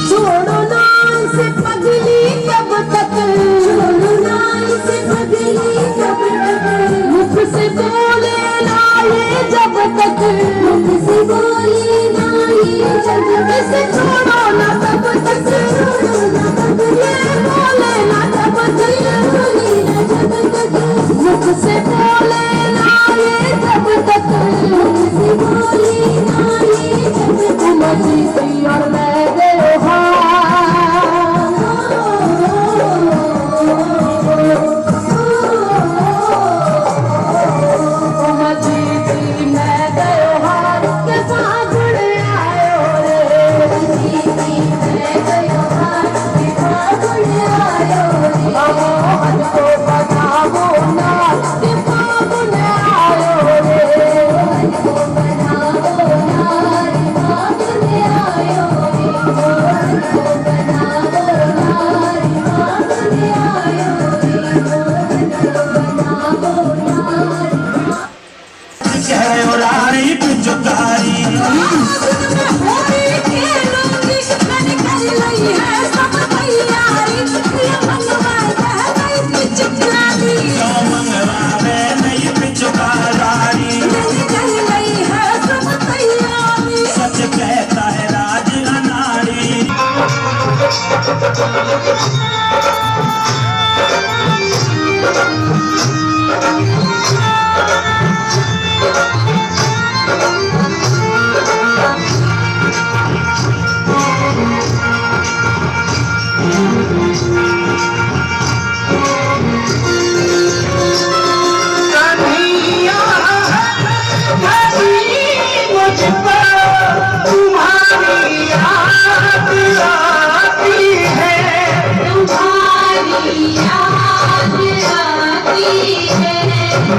छोड़ो ना इसे पगली कब तक, छोड़ो ना इसे पगली कब तक, मुख से बोले ना ये जब तक, मुख से बोले ना ये जब तक, इसे छोड़ो ना तब तक, छोड़ो ना तब तक, ये बोले ना जब तक, ये बोले ना जब तक, मुख से बोले ना ये जब तक, मुख से बोले ना ये जब तक, तुम जीती और मैं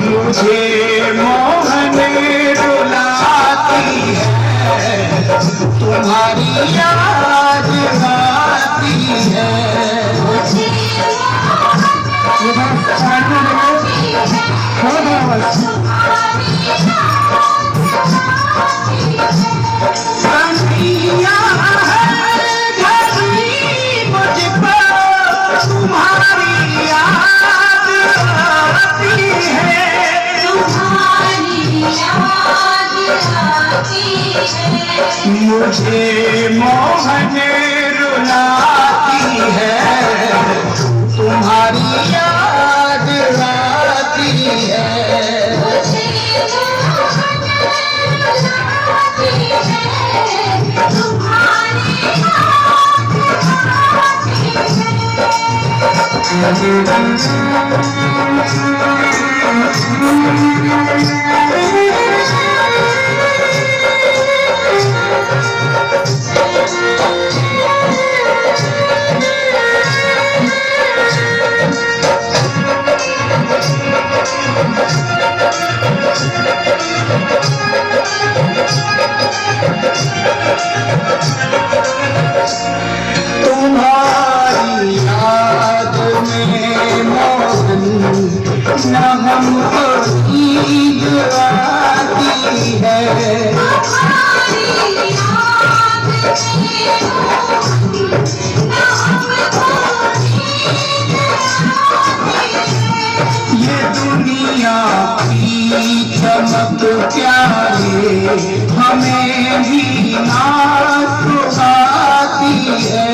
मुझे मोहन रुलाती है, तुम्हारी याद आती है, मुझे मुझे मोहन रुलाती है, तुम्हारी याद आती है, मुझे मोहन रुलाती है, तुम्हारी न हमको ईद आती है, ये दुनिया की चमक प्यारे हमें भी नाज आती है,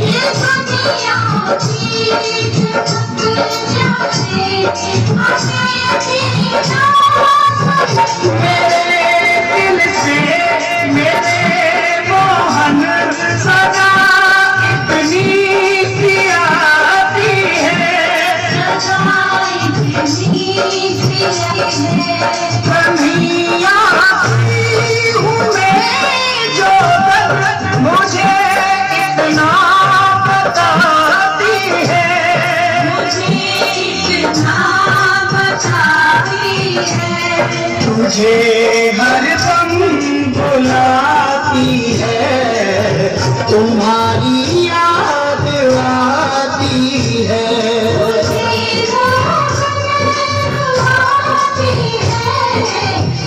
ये दुनिया की मेरे दिल से मेरे मोहन सदा इतनी सी आती है, कन्हैया हूँ मैं जो मुझे इतना बताती है, तुझे हरदम बुलाती है, तुम्हारी याद आती है,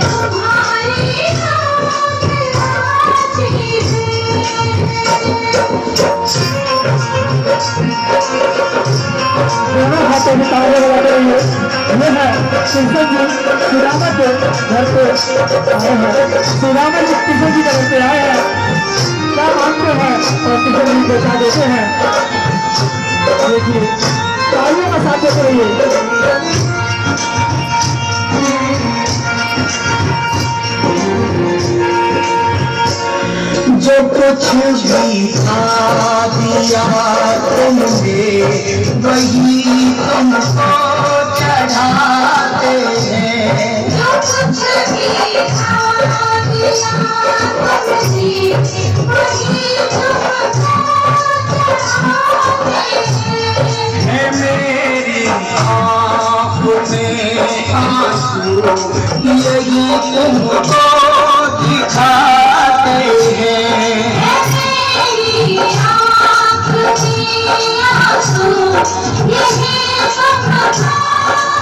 तुम्हारी याद आती है। ये है कृष्ण जी सुदामा के घर पे आए हैं। सुदामा जी कृष्ण जी के घर पे आए हैं, क्या मांगते हैं और कृष्ण जी को क्या देते हैं। देखिए तालियों का साथ देते रहिए। जो कुछ भी खा दिया तुमने वही तुमको चढ़ाते हैं। जो कुछ भी खा दिया तुमने वही तुमको चढ़ाते हैं। है मेरी आँखों में आंसू यही तुमको दिखाते हैं। मेरी आँख में आंसू यही तुमको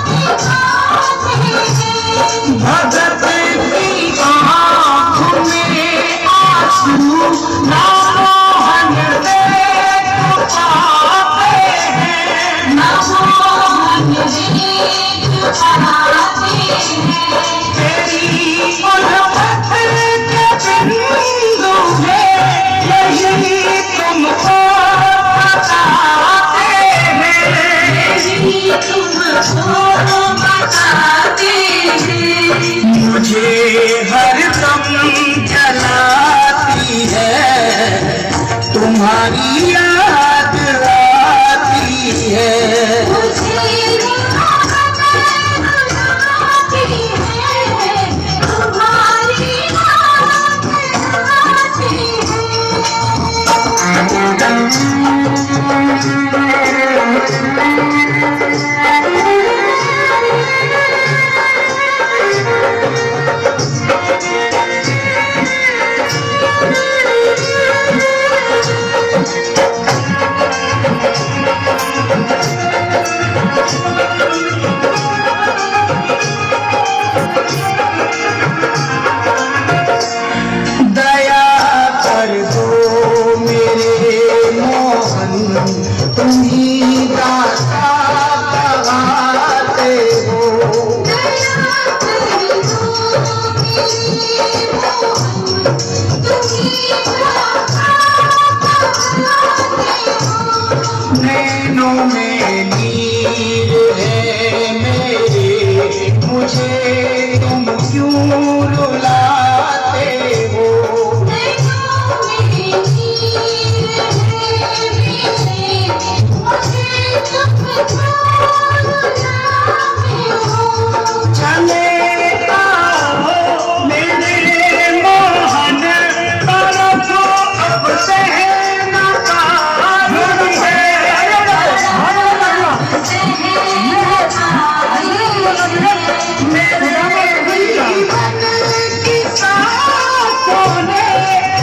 दिखाते हैं। भगत की आँखों में आंसू ना मोहन में छुपाते हैं। ना मोहन में छुपाते हैं। तेरी उल्फत के बिंदु में यही तुमको बताते हैं। यही तुमको बताते हैं। मुझे हरदम जलाती है तुम्हारी याद आती है। मुझे मोहब्बत बुलाती है, तुम्हारी याद आती दया कर दो मेरे मोहन तुम ही दाता कहलाते हो। नैनों में नीर है मेरे मुझे तुम क्यों रुलाते हो। चले आओ मेरे मोहन तरफ अब सहना काबू है। मेरे जीवन की सांसों ने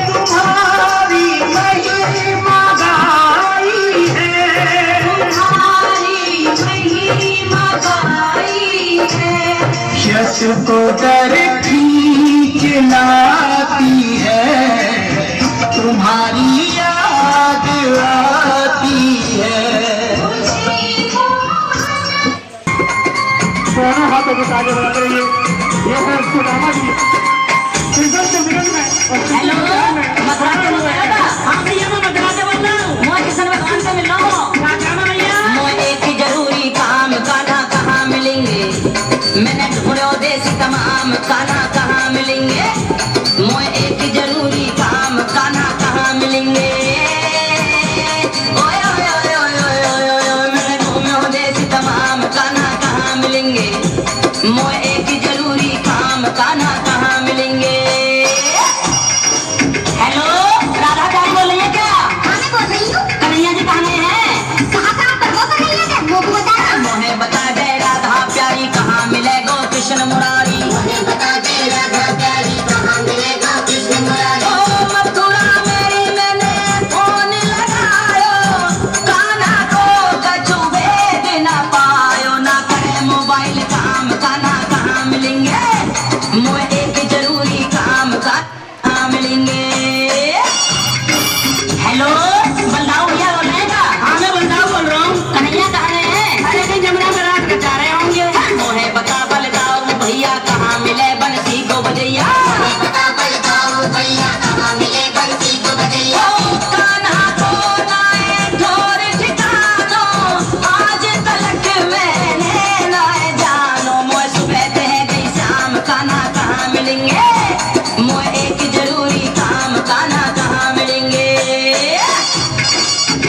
तुम्हारी महिमा गाई है। यश को दर खींच लाती है तुम्हारी याद आती है। दोनों हाथों को ताजे बनाते रहिए। ये है सुदामा जी कृष्ण के मिलन में और कृष्ण के प्यार में। मथुरा के लोग आया था। हाँ भैया मैं मथुरा से बोल रहा हूँ। मैं किशन भगवान से मिल रहा हूँ। क्या कहना भैया? मोए एक जरूरी काम कान्हा कहाँ मिलेंगे। मैंने ढूंढो देश तमाम कान्हा कहाँ मिलेंगे। मोए एक जरूरी काम कान्हा कहाँ मिलेंगे। ओए ओए ओए ओए ओए ओए ओए मैंने ढूंढो देश तमाम कान्हा कहाँ मिलेंगे। मोए एक जरूरी काम कान्हा कहाँ मिलेंगे।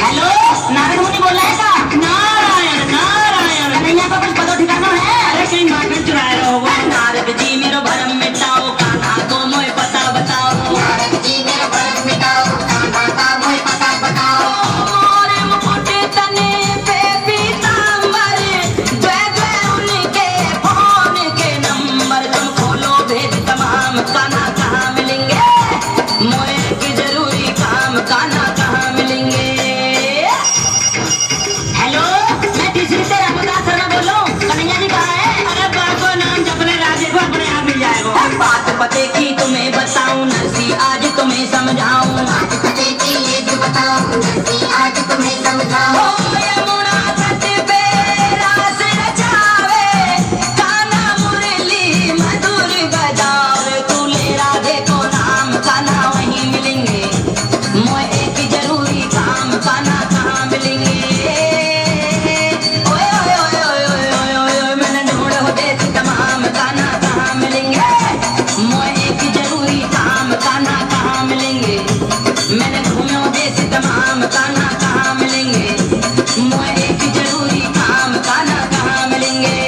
हेलो, नारद मुनि बोल रहे हैं का? नारायण नारायण। कन्हैया का कुछ पता ठिकाना है? अरे कहीं माखन चुराए रहो। नारद जी मेरो भरम मिटाओ, कान्हा को मोए पता बताओ। नारद जी मेरो भरम मिटाओ, कान्हा का मोए पता बताओ। मोरे मुकुट तने पे पीतांबर, द्वै द्वै उनके फोन के नंबर। तुम खोलो भेद तमाम, कान्हा कहाँ मिलेंगे? मोए की जरूरी काम, कान्हा कहाँ मिलेंगे? हेलो, मैं तीसरी से रामदास शर्मा बोल रहा हूँ। कन्हैया जी कहाँ है? अरे बाबू नाम जपने राजे को अपने आप मिल जाएगा। बात पते की तुम्हें बताऊं नरसी, आज तुम्हें समझाऊं। बात पते की ये जो बताऊं नरसी, आज तुम्हें समझाऊं। ओ यमुना तट पे रास रचावे, कान्हा मुरली मधुर बजावे। तू ले राधे को नाम, कान्हा वहीं मिलेंगे। मोए एक जरूरी काम, कान्हा कहाँ मिलेंगे? ओए ओए ओए ओए ओए ओए ओए, मैंने ढूंढे हो देश तमाम, कान्हा कहाँ मिलेंगे? मोए एक जरूरी काम, कान्हा कहाँ मिलेंगे? मैंने घूमो देश तमाम, कान्हा कहाँ मिलेंगे? मोए एक जरूरी काम, कान्हा कहाँ मिलेंगे?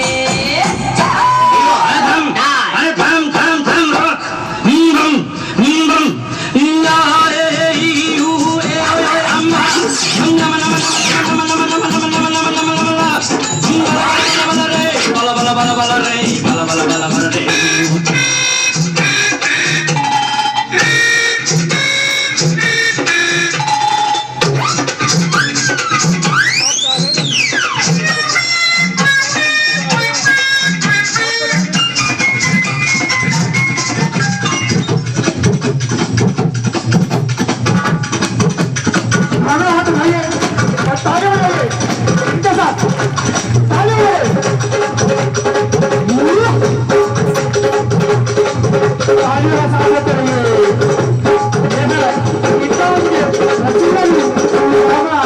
दोनों हाथ उठाइए और ताली बजाइए इनके साथ, ताली बजाइए। ताली का स्वागत करिए। ये है गीतांजलि रसीला जी रामा।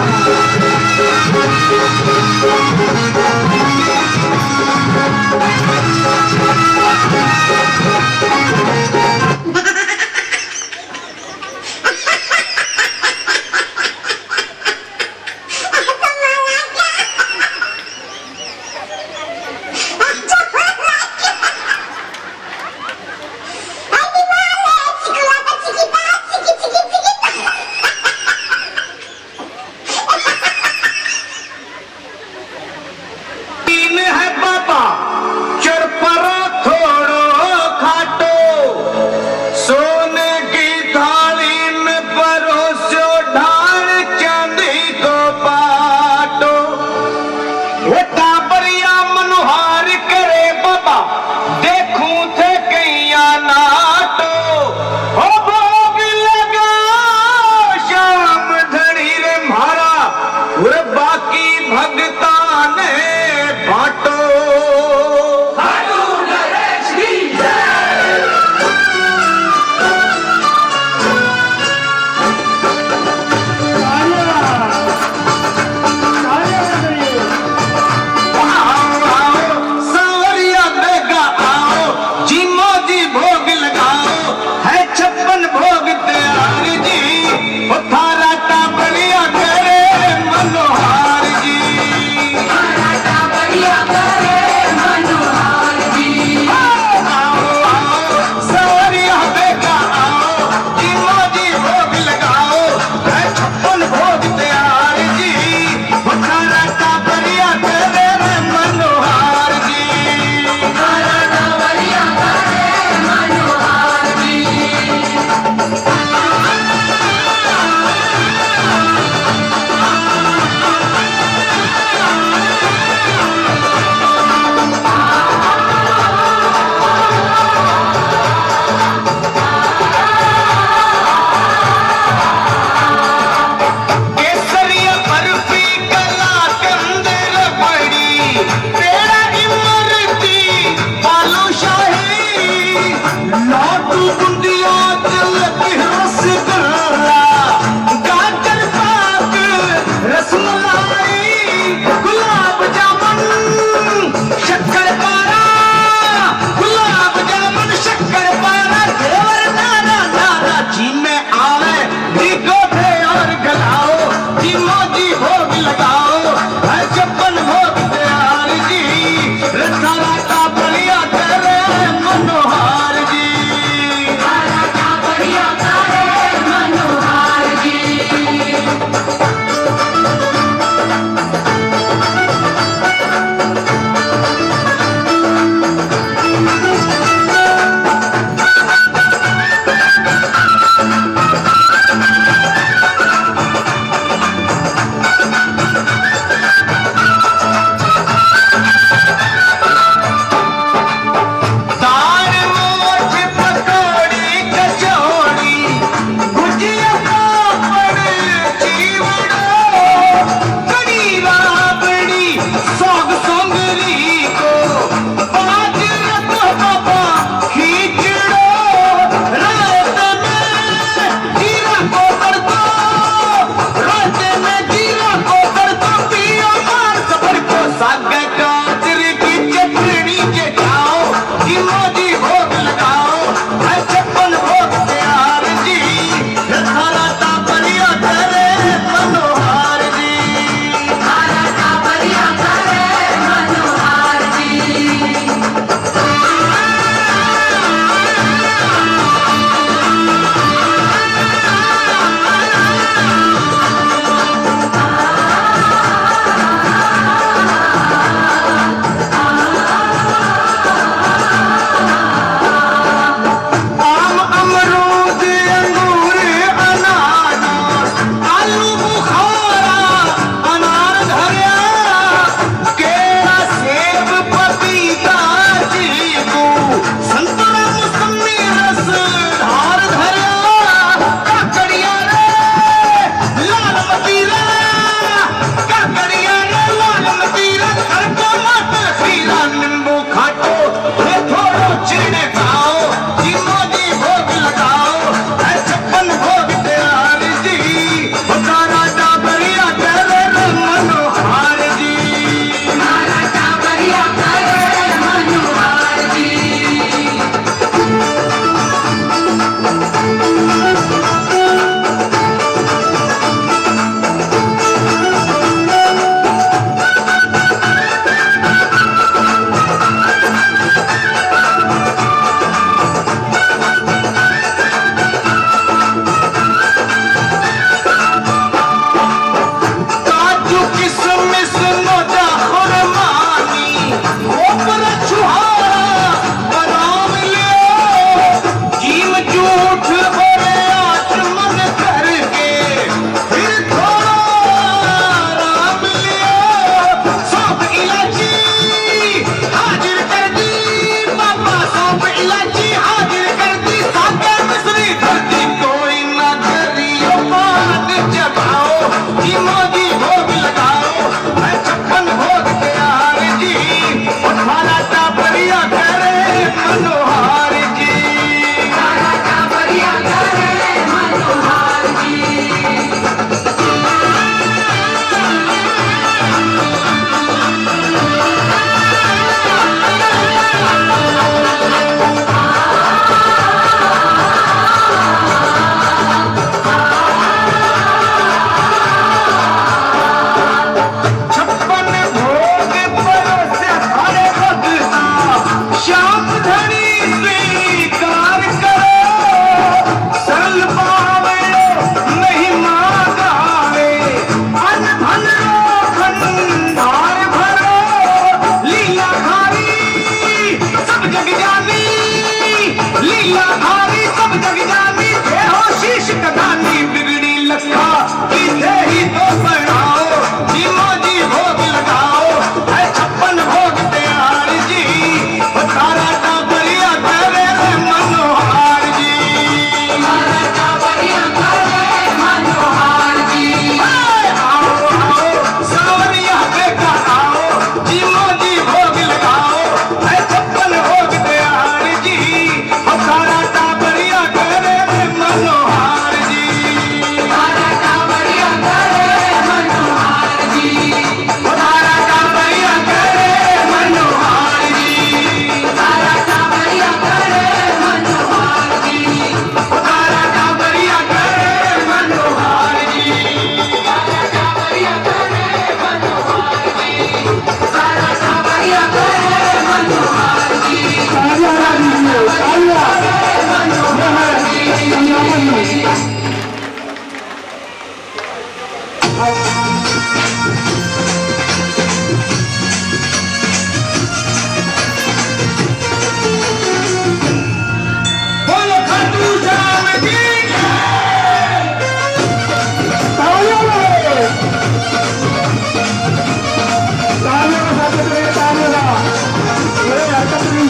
बोलो खाटू श्याम की तालियों में तालियों का साथ में तालियों का अरे हरकत नहीं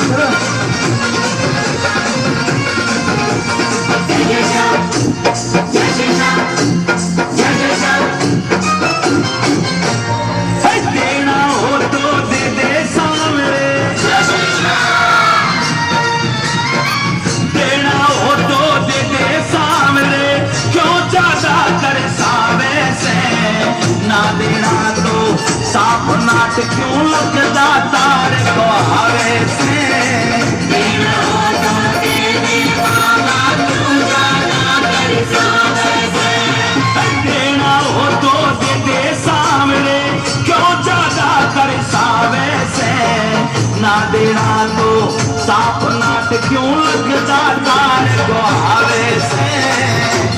चलो देना हो तो दे दे सामने, देना हो तो दे दे सामने, क्यों ज्यादा कर सावे से, ना देना तो साफ नाट क्यों लगता तार को आवे से। देना हो तो दे दे बाबा, क्यों ज्यादा कर सावे से, देना हो तो दे दे सामने, क्यों ज्यादा कर सावे से, ना देना तो साफ नाट क्यों लगता तार को आवे से।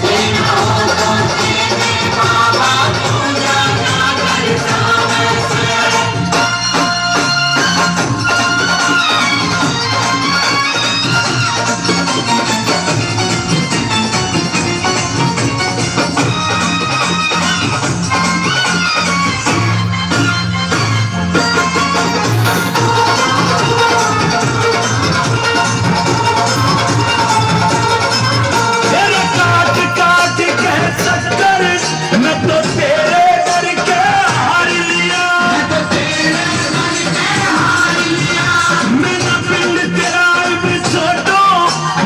देना हो तो दे दे बाबा, क्यों ज्यादा कर सावे से। तेरे काट काट के चक्कर मैं तो तेरे डर के हार लिया, मैं न पिंड तेरा भी छोटो,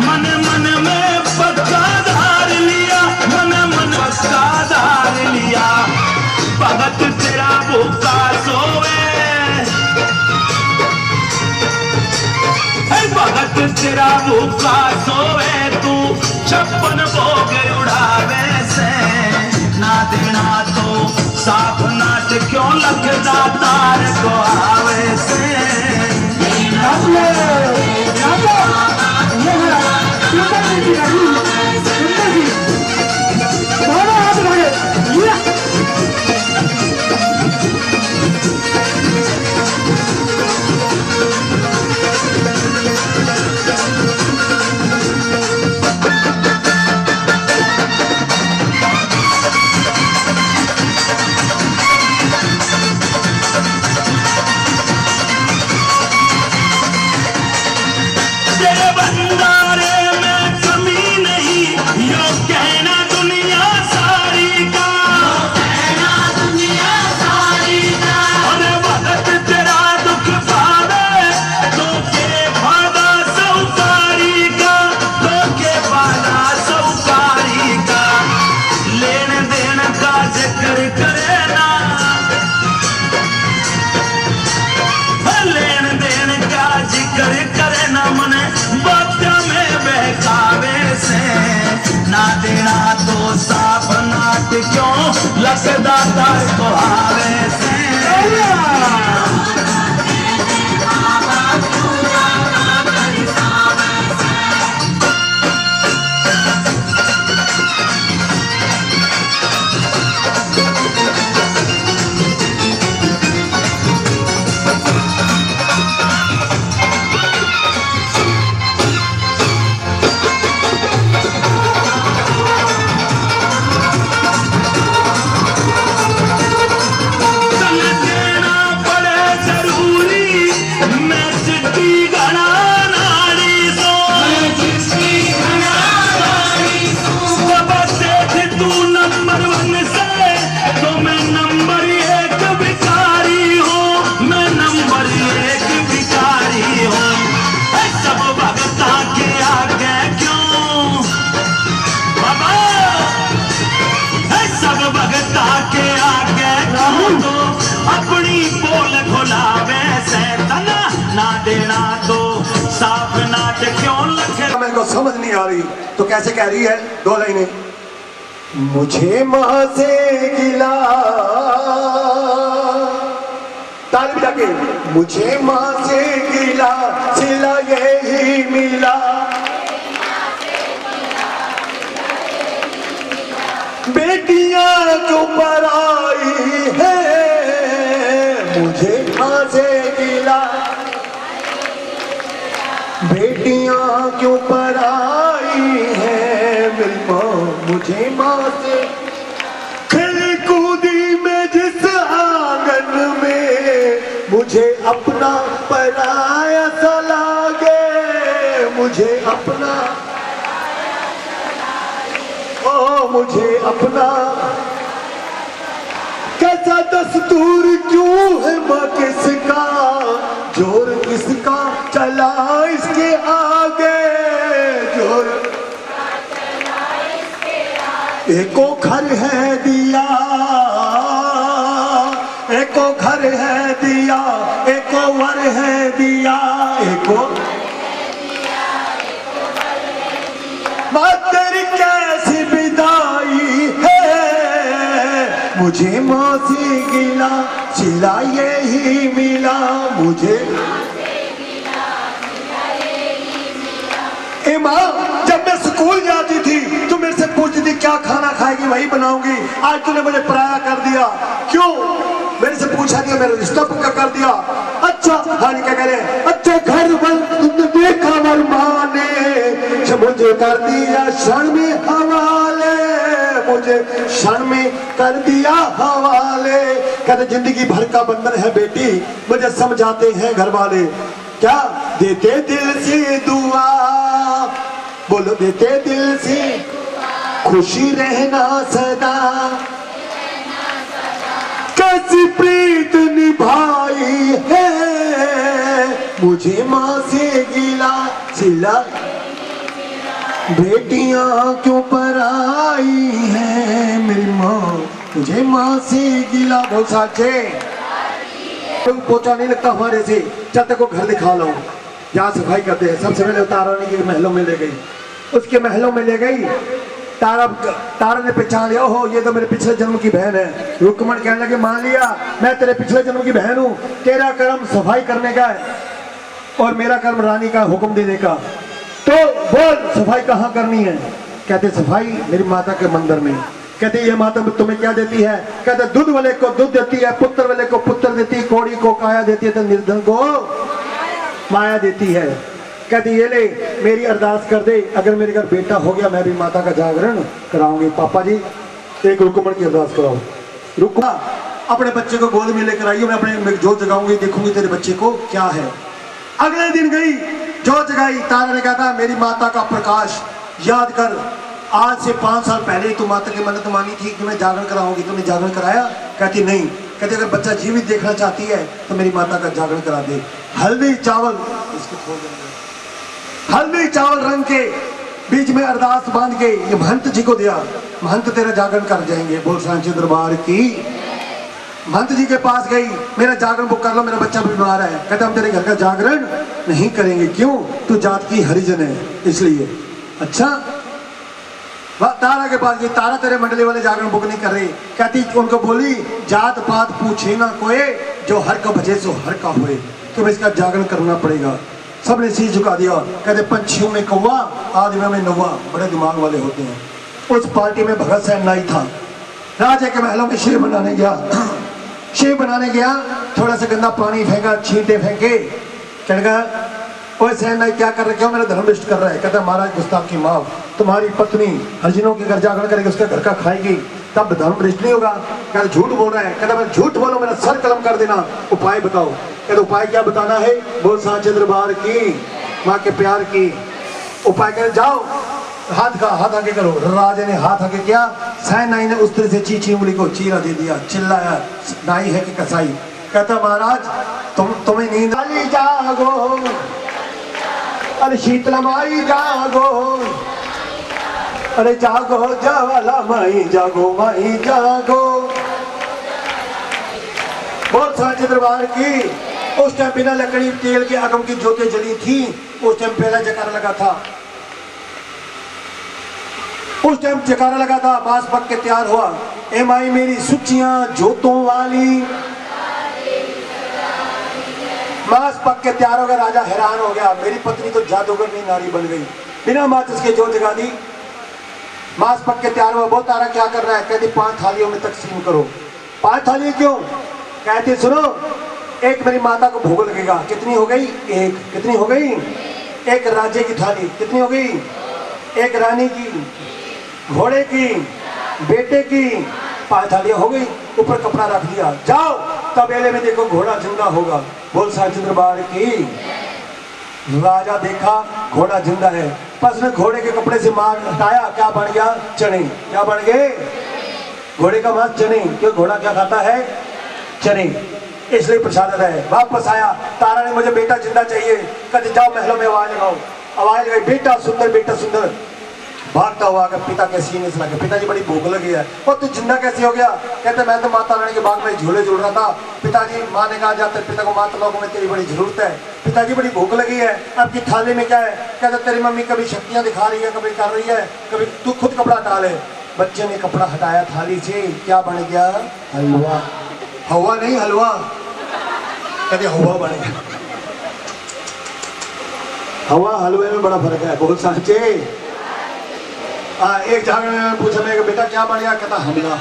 मन मन में पक्का धार लिया, मन मन पक्का धार लिया। भगत तेरा भूखा सोवे, भगत तेरा भूखा सोवे, तू 56 भोग उड़ावे से, ना देना तो साफ नाट क्यों लगता तार को आवे से। नाच ले नाचो ये है सुंदर जी रही सुंदर जी दोनों हाथ लगे ये तेरे भंडारे में कमी नहीं, यो कहना दुनिया सारी का, अरे भगत तेरा दुख पावे तो के फादा सौकारी का, तो के फादा सौकारी का। लेन देन का जिक्र करे ना, लेन देन का जिक्र करे ना, मन बात्या में बहकावे से, ना देना तो साफ नाट क्यों लगता तार को आवे से। देना तो साफ नाच क्यों लगे। मेरे को समझ नहीं आ रही तो कैसे कह रही है दो लाइनें। मुझे माँ से गिला ताली बजा के, मुझे माँ से गिला सिला यही मिला, बेटियां को क्यों पराई है मेरी माँ मुझे माँ से खेली कूदी में जिस आंगन में मुझे अपना पराया सा लागे मुझे अपना ओ मुझे अपना कैसा दस्तूर क्यों है माँ किसका जोर किसका चला इसके आगे जोर एको घर है दिया एको घर है दिया एको वर है दिया एको माँ तेरी कैसी विदाई है मुझे माँ से गिला सिला यही मिला मुझे ए माँ जब मैं स्कूल जाती थी तो मेरे से पूछती थी क्या खाना खाएगी वही बनाऊंगी आज तूने मुझे पराया कर दिया क्यों मेरे से पूछा नहीं मेरा रिश्ता पक्का कर दिया अच्छा हाँ क्या कह रहे अच्छा घर बंद देखा वर माने मुझे कर दिया क्षण में हवाले मुझे क्षण में कर दिया हवाले कहते जिंदगी भर का बंधन है बेटी मुझे समझाते हैं घर वाले क्या देते दिल से दुआ बोलो देते दिल से खुशी रहना सदा कैसी प्रीत निभाई है मुझे माँ से गिला सिला बेटियां क्यों पराई है मेरी माँ मुझे माँ से गिला बहुत साचे पोछा नहीं लगता हमारे से जब तक को घर दिखा लो यहाँ सफाई करते हैं सबसे पहले तारा के महलों में ले गई उसके महलों में ले गई तारा ने पहचान लिया ओहो ये तो मेरे पिछले जन्म की बहन है रुक्मण कहने लगे मान लिया मैं तेरे पिछले जन्म की बहन हूँ तेरा कर्म सफाई करने का है और मेरा कर्म रानी का हुक्म देने का तो बोल सफाई कहाँ करनी है कहते सफाई मेरी माता के मंदिर में कहते ये माता तुम्हें क्या देती है कहते दूध वाले को दूध देती है पुत्र वाले को पुत्र देती है कोड़ी को काया देती है तो निर्धन को माया देती है कहती ये ले मेरी अरदास कर दे अगर मेरे घर बेटा हो गया मैं भी माता का जागरण कराऊंगी पापा जी एक रुक्मण की अरदास कराओ रुक्मा अपने बच्चे को गोद में लेकर आइए मैं अपने जोत जगाऊंगी देखूंगी तेरे बच्चे को क्या है अगले दिन गई जोत जगाई तारा ने कहा था मेरी माता का प्रकाश याद कर आज से 5 साल पहले ही तू माता की मन्नत मानी थी कि मैं जागरण कराऊंगी तुमने जागरण कराया कहती नहीं कहते अगर बच्चा जीवित देखना चाहती है तो मेरी माता का जागरण करा दे हल्दी चावल इसको छोड़ देंगे हल्दी चावल रंग के बीच में अरदास बांध के ये महंत जी को दिया महंत तेरा जागरण कर जाएंगे बोल सांची दरबार की महंत जी के पास गई मेरा जागरण बुक कर लो मेरा बच्चा बीमार है कहते हम तेरे घर का जागरण नहीं करेंगे क्यों तू जात की हरिजन है इसलिए अच्छा तारा के पास गई तारा तेरे मंडली वाले जागरण बुक नहीं कर रही कहती उनको बोली जात पात पूछे ना कोई जो हर का भजे सो हर का होए तुम्हें इसका जागरण करना पड़ेगा सबने शीश झुका दिया कहते पंछियों में कौवा आदमियों में नौवा बड़े दिमाग वाले होते हैं उस पार्टी में भगत सिंह नाई था राजा के महलों में शेर बनाने गया थोड़ा सा गंदा पानी फेंका छींटे फेंके चढ़ गया ओए सैन नाई क्या कर रहे हो मेरा धर्म नष्ट कर रहा है कहता महाराज गुस्ताख की माँ तुम्हारी पत्नी हरिजनों के घर जागरण करेगी उसके घर का खाएगी तब धर्म नष्ट नहीं होगा कहते झूठ बोल रहा है कहता मैं झूठ बोलो मेरा सर कलम कर देना उपाय बताओ कहते उपाय क्या बताना है बोल सांचे दरबार की माँ के प्यार की उपाय कर जाओ हाथ आगे करो राजा ने हाथ आगे किया सैन नाई ने उस तरह से चीची उंगली को चीरा दे दिया चिल्लाया नाई है कि कसाई कहता महाराज तुम्हें नींद आली जागो अरे शीतला माई जागो अरे जागो जावाला माई जागो बहुत सांचे दरबार की उस टाइम बिना लकड़ी तेल के अगम की ज्योतें जली थी उस टाइम पहला जयकारा लगा था उस टाइम जयकारा लगा था बांस पक के तैयार हुआ ए माई मेरी सुचियां जोतों वाली मांस पक के तैयार हो गया राजा हैरान हो गया मेरी पत्नी तो जादूगरनी नारी बन गई बिना माचिस के जोत जगा दी मांस पक के तैयार हुआ बहुत तारा क्या कर रहा है कहती 5 थालियों में तकसीम करो 5 थाली क्यों कहती सुनो एक मेरी माता को भोग लगेगा कितनी हो गई एक कितनी हो गई एक राज्य की थाली कितनी होगी? एक रानी की, घोड़े की, बेटे की, 5 थालियां हो गई। ऊपर कपड़ा रख दिया, जाओ तबेले में देखो घोड़ा जिंदा होगा। बोल साहब दरबार की। राजा देखा घोड़ा जिंदा है, बस ने घोड़े के कपड़े से मार हटाया, क्या बन गया? चने। क्या बन गए? घोड़े का मांस चने, क्यों घोड़ा क्या खाता है? चने, इसलिए प्रसाद है। वापस आया, तारा ने मुझे बेटा जिंदा चाहिए। कहते जाओ महलों में आवाज लगाओ। आवाज लगाई, बेटा सुंदर, बेटा सुंदर। भागता हुआ आकर पिता के सीने से लगे, पिताजी बड़ी भूख लगी है। और तू जिंदा कैसे हो गया? कहते मैं तो माता रानी के बाग में झूले झूल रहा था। पिताजी, माँ ने कहा जाते पिता को, माता लोगों में तेरी बड़ी जरूरत है। पिताजी बड़ी भूख लगी है, आपकी थाली में क्या है? कहते तेरी मम्मी कभी शक्तियां दिखा रही है, कभी कर रही है, कभी तू खुद कपड़ा हटा ले। बच्चे ने कपड़ा हटाया थाली से, क्या बन गया? हलवा। हवा नहीं, हलवा। कहते हवा बन गया। हवा हलवे में बड़ा फर्क है। बहुत सांचे। एक झाड़ में पूछा मैं बेटा क्या बन गया? कहता हमला।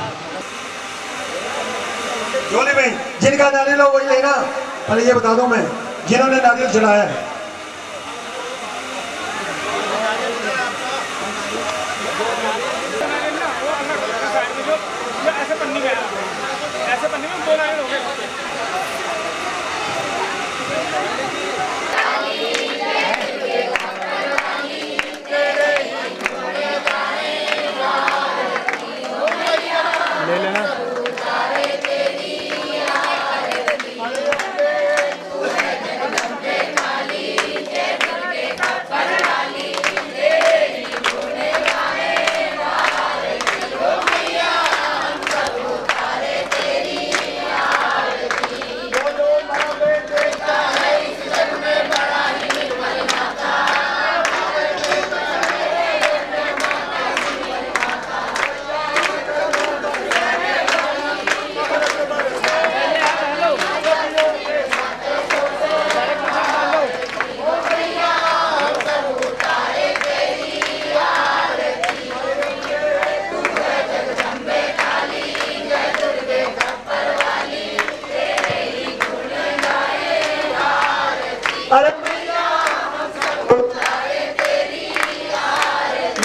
झोले में जिनका नारियल हो वही लेना। पहले ये बता दूं मैं, जिन्होंने नारियल चढ़ाया है, ऐसे पन्नी में 2 नारियल हो गए। ले लेना।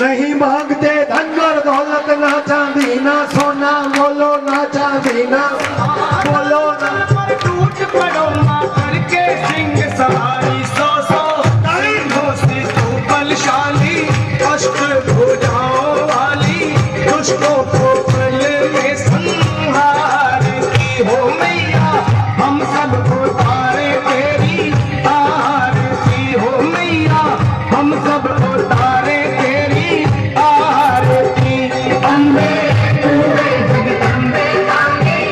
नहीं मांगते धन और दौलत, ना चांदी ना सोना, बोलो ना चांदी ना, बोलो ना। टूट पड़ो माँ करके सिंह सवारी, 100 होती तू बलशाली, अष्ट भुजाओं वाली, दुष्टों को पल में संहारती हो मैया, हम सब उतारे तेरी आरती हो मैया, हम सब उतारे तेरी आरती। अम्बे जगदम्बे काली,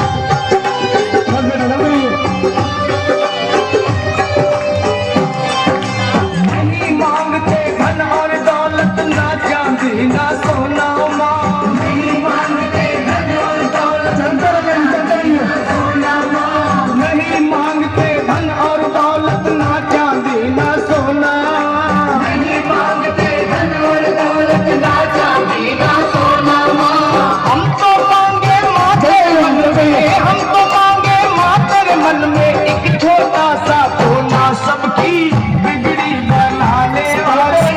बस बेटा जल्दी नहीं नहीं मांगते धन और दौलत ना चांदी ना सोना माँ नहीं मांगते धन और दौलत चलते रहिए सोना माँ नहीं मांगते धन और दौलत ना चांदी ना सोना नहीं मांगते धन और दौलत ना चांदी ना सोना माँ हम तो मांगे माते मन में हम तो मांगे माते मन में एक छोटा सा कोना सबकी बिगड़ी बनाने वाले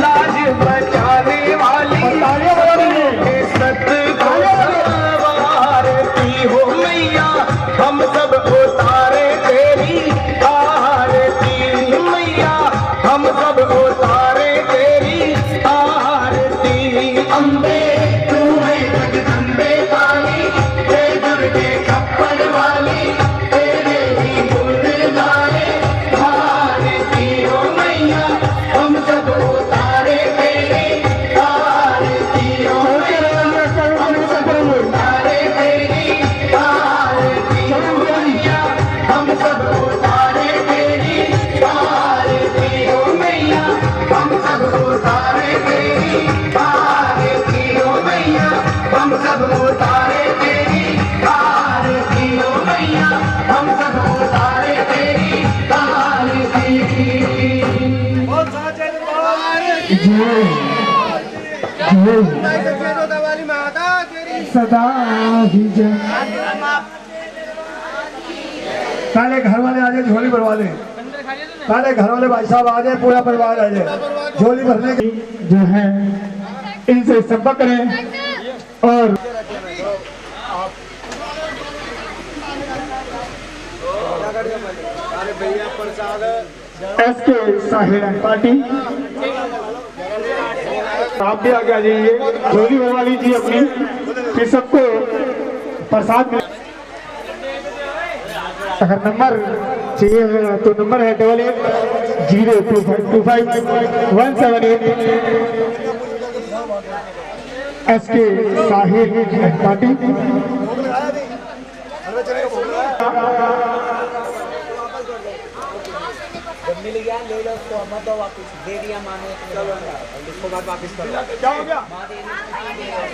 लाज बचाने वाली तालियां बजा दीजिए सतवारती हो मैया हम सब उतारे तेरी आरती मैया हम सब उतारे तेरी आरती अम्बे तू है जगदम्बे काली हे दुर्गे खप्पर वाली तेरे ही गुण गाए आरती हो मैया हम सब उतारे तेरी आरती हो मैया उतारे तेरी आरती हो मैया हम सब उतारे तेरी आरती हो मैया हम सब उतारे तेरी आरती हो मैया हम सब उतारे तेरी आरती हो मैया हम सब उतारे तेरी आरती सदा ही जय पहले घर वाले आ जाए झोली भरवा ले पहले घर वाले भाई साहब आ जाए पूरा परिवार आ जाए झोली भरने की जो है इनसे संपर्क करें और एस के साहिल एंड पार्टी आप भी आगे आ जाइए झोली भरवा लीजिए अपनी फिर सबको प्रसाद मिले अगर नंबर चाहिए तो नंबर है 8802525178 एस के साहिल एंड पार्टी मिल गया ले लो उसको मत दो वापस दे दिया माने इसको बाद वापस कर दो। क्या हो गया